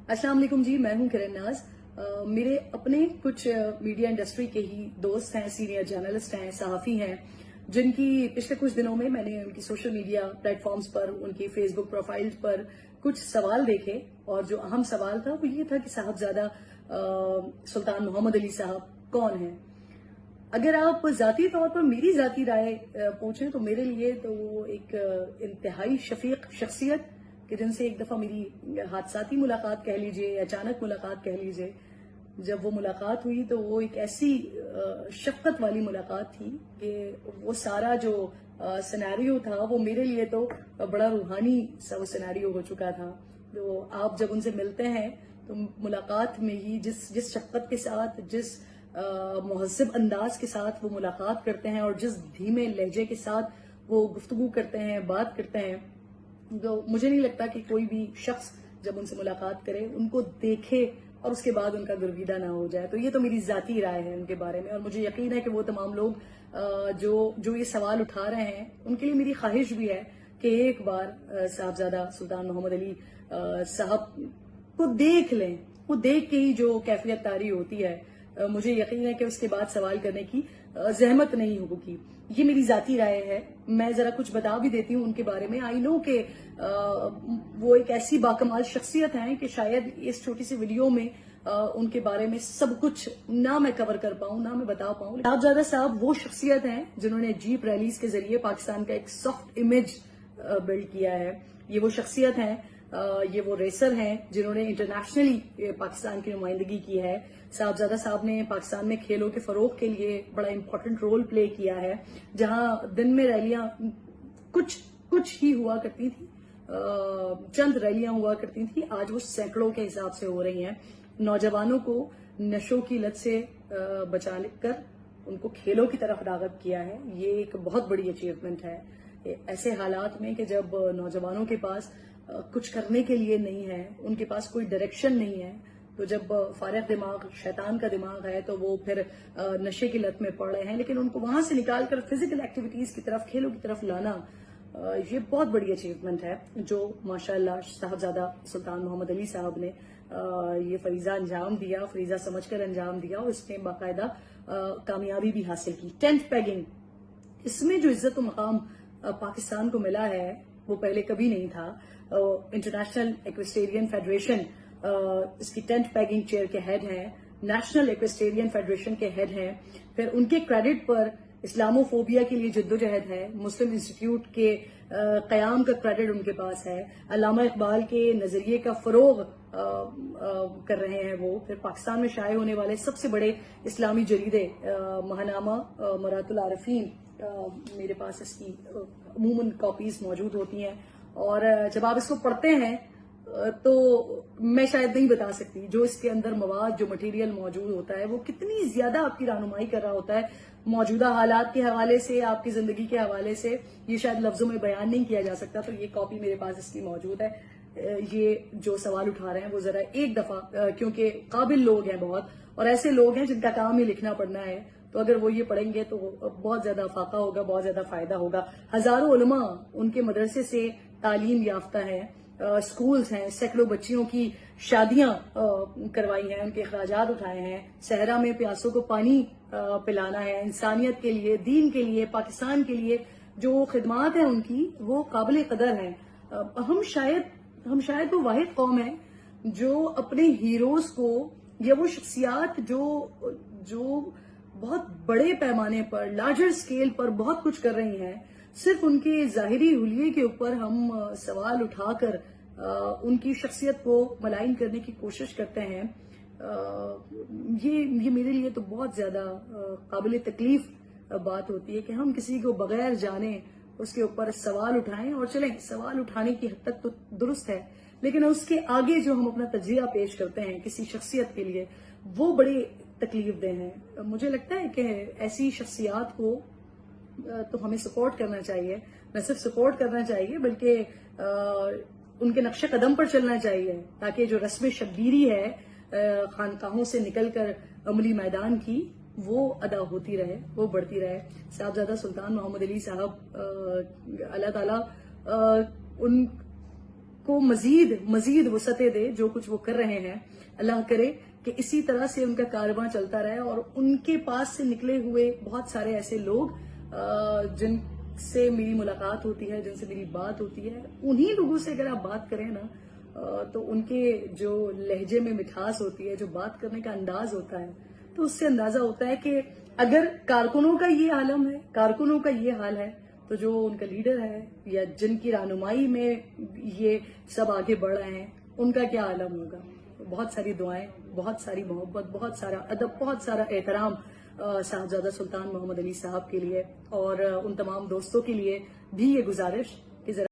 अस्सलाम वालेकुम जी, मैं हूं किरण नाज। मेरे अपने कुछ मीडिया इंडस्ट्री के ही दोस्त हैं, सीनियर जर्नलिस्ट हैं, सहाफ़ी हैं, जिनकी पिछले कुछ दिनों में मैंने उनकी सोशल मीडिया प्लेटफॉर्म्स पर, उनकी फेसबुक प्रोफाइल पर कुछ सवाल देखे। और जो अहम सवाल था वो ये था कि साहबजादा सुल्तान मोहम्मद अली साहब कौन हैं। अगर आप जाती तौर पर मेरी जाती राय पूछें तो मेरे लिए तो वो एक इंतहाई शफीक शख्सियत कि जिनसे एक दफा मेरी हादसाती मुलाकात कह लीजिए, अचानक मुलाकात कह लीजिए। जब वो मुलाकात हुई तो वो एक ऐसी शफकत वाली मुलाकात थी कि वो सारा जो सिनेरियो था वो मेरे लिए तो बड़ा रूहानी सा वो सिनेरियो हो चुका था। तो आप जब उनसे मिलते हैं तो मुलाकात में ही जिस शफकत के साथ, जिस मुहज़्ज़ब अंदाज के साथ वो मुलाकात करते हैं और जिस धीमे लहजे के साथ वो गुफ्तगू करते हैं, बात करते हैं, तो मुझे नहीं लगता कि कोई भी शख्स जब उनसे मुलाकात करे उनको देखे और उसके बाद उनका गर्विदा ना हो जाए। तो ये तो मेरी जाती राय है उनके बारे में, और मुझे यकीन है कि वो तमाम लोग जो ये सवाल उठा रहे हैं उनके लिए मेरी ख्वाहिश भी है कि एक बार साहबजादा सुल्तान मोहम्मद अली साहब को देख लें। वो देख के ही जो कैफियत तारी होती है, मुझे यकीन है कि उसके बाद सवाल करने की जहमत नहीं होगी। ये मेरी जाती राय है। मैं जरा कुछ बता भी देती हूँ उनके बारे में। आई नो कि वो एक ऐसी बाकमाल शख्सियत हैं कि शायद इस छोटी सी वीडियो में उनके बारे में सब कुछ ना मैं कवर कर पाऊं, ना मैं बता पाऊं। साहबजादा साहब वो शख्सियत हैं जिन्होंने जीप रैलीज के जरिए पाकिस्तान का एक सॉफ्ट इमेज बिल्ड किया है। ये वो शख्सियत हैं, ये वो रेसर हैं जिन्होंने इंटरनेशनली पाकिस्तान की नुमाइंदगी की है। साहबजादा साहब ने पाकिस्तान में खेलों के फरोग के लिए बड़ा इंपॉर्टेंट रोल प्ले किया है। जहां दिन में रैलियां कुछ ही हुआ करती थी, चंद रैलियां हुआ करती थी, आज वो सैकड़ों के हिसाब से हो रही हैं। नौजवानों को नशों की लत से बचा कर उनको खेलों की तरफ राग़िब किया है। ये एक बहुत बड़ी अचीवमेंट है। ऐसे हालात में कि जब नौजवानों के पास कुछ करने के लिए नहीं है, उनके पास कोई डायरेक्शन नहीं है, तो जब फारिग दिमाग, शैतान का दिमाग है, तो वो फिर नशे की लत में पड़ रहे हैं। लेकिन उनको वहां से निकालकर फिजिकल एक्टिविटीज की तरफ, खेलों की तरफ लाना, ये बहुत बड़ी अचीवमेंट है जो माशाअल्लाह साहबजादा सुल्तान मोहम्मद अली साहब ने ये फरीजा अंजाम दिया, फरीजा समझकर अंजाम दिया, और इसमें बाकायदा कामयाबी भी हासिल की। टेंथ पैगिंग, इसमें जो इज्जत मकाम पाकिस्तान को मिला है वो पहले कभी नहीं था। इंटरनेशनल एक्वेस्टेरियन फेडरेशन इसकी टेंथ पैगिंग चेयर के हेड हैं, नेशनल एक्वेस्टेरियन फेडरेशन के हेड हैं। फिर उनके क्रेडिट पर इस्लामोफोबिया के लिए जद्दोजहद है, मुस्लिम इंस्टीट्यूट के कयाम का क्रेडिट उनके पास है, अल्लामा इकबाल के नजरिए का फरोग कर रहे हैं वो। फिर पाकिस्तान में शाये होने वाले सबसे बड़े इस्लामी जरीदे महानामा मरातुल आरफीन, मेरे पास इसकी अमूमन कॉपीज मौजूद होती हैं, और जब आप इसको पढ़ते हैं तो मैं शायद नहीं बता सकती जो इसके अंदर मवाद, जो मटेरियल मौजूद होता है वो कितनी ज्यादा आपकी रहनुमाई कर रहा होता है मौजूदा हालात के हवाले से, आपकी जिंदगी के हवाले से। ये शायद लफ्जों में बयान नहीं किया जा सकता। तो ये कॉपी मेरे पास इसकी मौजूद है। ये जो सवाल उठा रहे हैं वो जरा एक दफा, क्योंकि काबिल लोग हैं बहुत, और ऐसे लोग हैं जिनका काम ही लिखना पढ़ना है, तो अगर वो ये पढ़ेंगे तो बहुत ज्यादा फाका होगा, बहुत ज्यादा फायदा होगा। हजारों उलमा उनके मदरसे से तालीम याफ्ता है, स्कूल्स हैं, सैकड़ों बच्चियों की शादियां करवाई हैं, उनके अखराजात उठाए हैं, सहरा में प्यासों को पानी पिलाना है। इंसानियत के लिए, दीन के लिए, पाकिस्तान के लिए जो खिदमात हैं उनकी, वो काबिल कदर हैं। हम शायद वो वाहिद कौम है जो अपने हीरोज को, या वो शख्सियात जो बहुत बड़े पैमाने पर, लार्जर स्केल पर बहुत कुछ कर रही हैं, सिर्फ उनके जाहिरी हुलिये के ऊपर हम सवाल उठाकर उनकी शख्सियत को मलाइन करने की कोशिश करते हैं। ये मेरे लिए तो बहुत ज्यादा काबिल तकलीफ बात होती है कि हम किसी को बगैर जाने उसके ऊपर सवाल उठाएं। और चलें, सवाल उठाने की हद तक तो दुरुस्त है, लेकिन उसके आगे जो हम अपना तजिया पेश करते हैं किसी शख्सियत के लिए, वो बड़ी तकलीफ दे हैं। मुझे लगता है कि ऐसी शख्सियात को तो हमें सपोर्ट करना चाहिए, न सिर्फ सपोर्ट करना चाहिए बल्कि उनके नक्शे कदम पर चलना चाहिए, ताकि जो रस्म शब्बीरी है खानकाहों से निकलकर अमली मैदान की, वो अदा होती रहे, वो बढ़ती रहे। साहबजादा सुल्तान मोहम्मद अली साहब, अल्लाह ताला کو مزید وسعتیں دے جو کچھ وہ کر رہے ہیں. اللہ کرے کہ اسی طرح سے ان کا کارواں چلتا رہے اور ان کے پاس سے نکلے ہوئے بہت سارے ایسے لوگ جن سے میری ملاقات ہوتی ہے, جن سے میری بات ہوتی ہے, انہی لوگوں سے اگر آپ بات کریں نا تو ان کے جو لہجے میں مٹھاس ہوتی ہے, جو بات کرنے کا انداز ہوتا ہے, تو اس سے اندازہ ہوتا ہے کہ اگر کارکنوں کا یہ عالم ہے, کارکنوں کا یہ حال ہے, تو جو ان کا لیڈر ہے یا جن کی رہنمائی میں یہ سب آگے بڑھ رہے ہیں ان کا کیا عالم ہوگا. بہت ساری دعائیں, بہت ساری محبت, بہت سارا ادب, بہت سارا احترام صاحبزادہ سلطان محمد علی صاحب کے لیے, اور ان تمام دوستوں کے لیے بھی یہ گزارش کہ ذرا